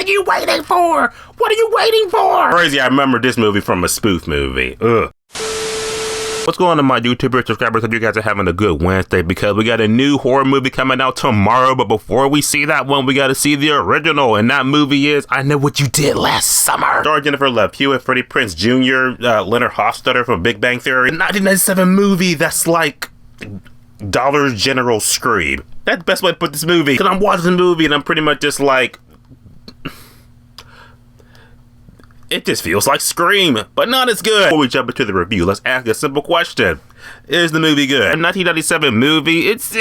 are you waiting for? What are you waiting for? Crazy, I remember this movie from a spoof movie. Ugh. What's going on, my YouTuber subscribers? Hope you guys are having a good Wednesday, because we got a new horror movie coming out tomorrow. But before we see that one, we got to see the original, and that movie is I Know What You Did Last Summer. Starring Jennifer Love Hewitt, Freddie Prinze Jr., Leonard Hofstadter from Big Bang Theory. A 1997 movie that's like Dollar General Scream. That's the best way to put this movie, because I'm watching the movie and I'm pretty much just like, it just feels like Scream, but not as good. Before we jump into the review, let's ask a simple question. Is the movie good? A 1997 movie, it's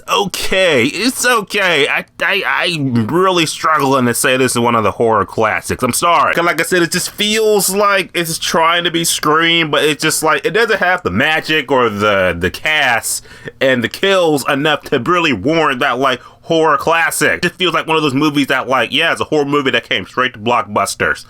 okay. It's okay. I'm really struggling to say this is one of the horror classics. I'm sorry. Like I said, it just feels like it's trying to be Scream, but it's just like, it doesn't have the magic or the cast and the kills enough to really warrant that like horror classic. It just feels like one of those movies that like, yeah, it's a horror movie that came straight to blockbusters.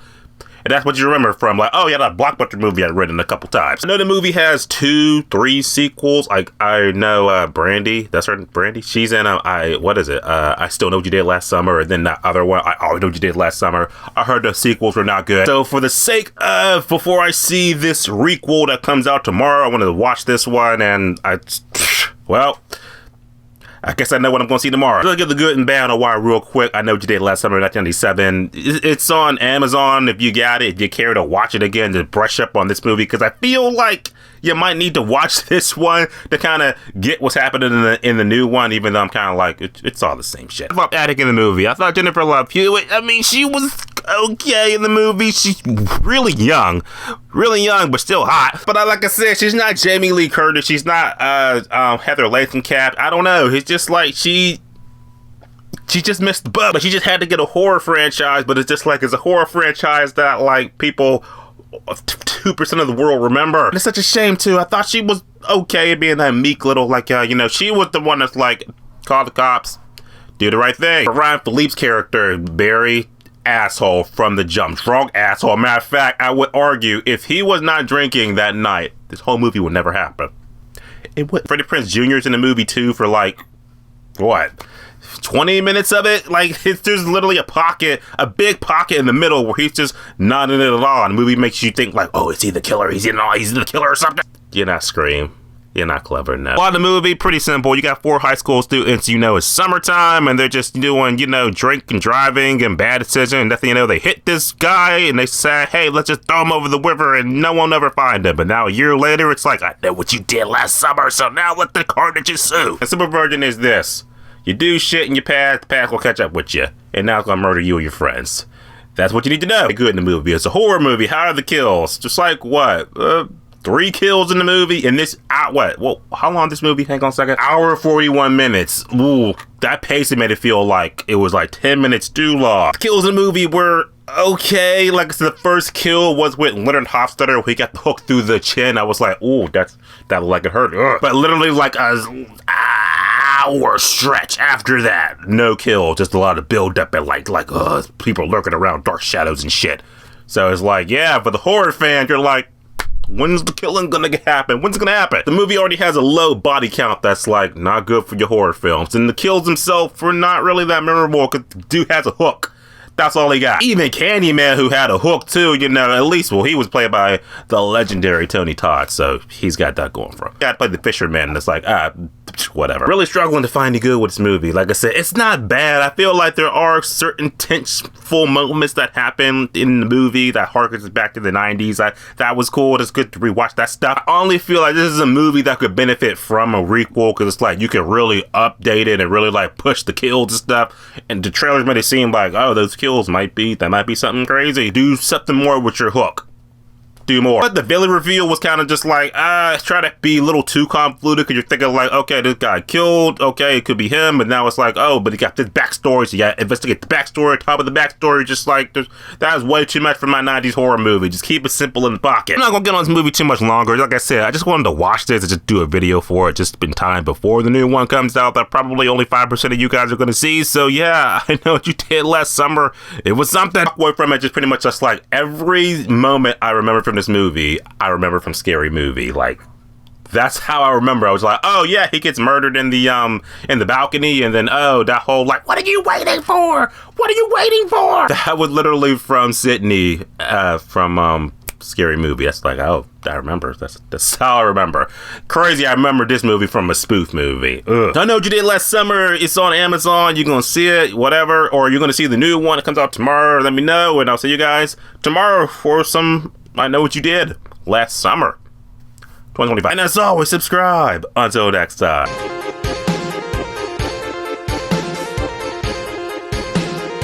And that's what you remember from, like, oh yeah, that blockbuster movie I've written a couple times. I know the movie has 2-3 sequels. Like, I know Brandy, that's her, Brandy. She's in, what is it? I Still Know What You Did Last Summer. And then that other one, I Always Know What You Did Last Summer. I heard the sequels were not good. So for the sake of, before I see this requel that comes out tomorrow, I wanted to watch this one, and well, I guess I know what I'm going to see tomorrow. Let's get the good and bad on why real quick. I Know What You Did Last Summer, 1997. It's on Amazon if you got it. If you care to watch it again, to brush up on this movie, because I feel like you might need to watch this one to kind of get what's happening in the new one, even though I'm kind of like, it's all the same shit. About Attic in the movie, I thought Jennifer Love Hewitt, I mean, she was okay in the movie. She's really young, but still hot. But like I said, she's not Jamie Lee Curtis. She's not Heather Langenkamp. I don't know. It's just like she just missed the boat. But she just had to get a horror franchise. But it's just like, it's a horror franchise that like people 2% of the world remember. And it's such a shame too. I thought she was okay being that meek little, like, you know, she was the one that's like, call the cops, do the right thing. Ryan Philippe's character, Barry, asshole from the jump. Drunk asshole. Matter of fact, I would argue if he was not drinking that night, this whole movie would never happen. It would. Freddie Prinze Jr. is in the movie too for like, what, 20 minutes of it? Like, there's literally a big pocket in the middle where he's just not in it at all. And the movie makes you think like, oh, is he the killer? He's the killer or something. You're not Scream. You're not clever enough. Well, the movie, pretty simple. You got 4 high school students, you know, it's summertime, and they're just doing, you know, drinking, driving, and bad decisions. And nothing, you know, they hit this guy, and they say, hey, let's just throw him over the river, and no one will ever find him. But now, a year later, it's like, I know what you did last summer, so now let the carnage ensue. The simple version is this. You do shit in your past, the past will catch up with you, and now it's gonna murder you and your friends. That's what you need to know. Good in the movie. It's a horror movie. How are the kills? Just like, what? 3 kills in the movie, and this what? Well, how long this movie? Hang on a second. Hour 41 minutes. Ooh, that pacing made it feel like it was like 10 minutes too long. The kills in the movie were okay. Like, the first kill was with Leonard Hofstadter, where he got the hook through the chin. I was like, ooh, that looked like it hurt. Ugh. But literally like a hour stretch after that, no kill, just a lot of build up and like people lurking around, dark shadows and shit. So it's like, yeah, for the horror fan, you're like, when's the killing gonna happen? When's it gonna happen? The movie already has a low body count that's like not good for your horror films, and the kills themselves were not really that memorable because the dude has a hook. That's all he got. Even Candyman, who had a hook too, you know, at least, well, he was played by the legendary Tony Todd, so he's got that going for him. Got to play the fisherman, and it's like, whatever. Really struggling to find any good with this movie. Like I said, it's not bad. I feel like there are certain tenseful moments that happen in the movie that harkens back to the 90s. That was cool. It's good to rewatch that stuff. I only feel like this is a movie that could benefit from a requel, because it's like you can really update it and really like push the kills and stuff. And the trailers made it seem like, oh, those kills might be something crazy. Do something more with your hook. Do more. But the villain reveal was kind of just like, try to be a little too convoluted, because you're thinking like, okay, this guy killed, okay, it could be him, but now it's like, oh, but he got this backstory, so you gotta investigate the backstory, top of the backstory, just like, that is way too much for my 90s horror movie. Just keep it simple in the pocket. I'm not gonna get on this movie too much longer. Like I said, I just wanted to watch this and just do a video for it, just in time before the new one comes out that probably only 5% of you guys are gonna see. So yeah, I Know What You Did Last Summer. It was something. Away from it, just pretty much just like every moment I remember from this movie, I remember from Scary Movie, like That's how I remember. I was like, oh yeah, he gets murdered in the balcony, and then that whole like, what are you waiting for? What are you waiting for? That was literally from Sydney, from Scary Movie. That's like, oh, I remember. That's how I remember. Crazy, I remember this movie from a spoof movie. Ugh. I know what you did last summer. It's on Amazon. You're gonna see it, whatever, or you're gonna see the new one that comes out tomorrow. Let me know, and I'll see you guys tomorrow for some I Know What You Did last summer, 2025. And as always, subscribe. Until next time.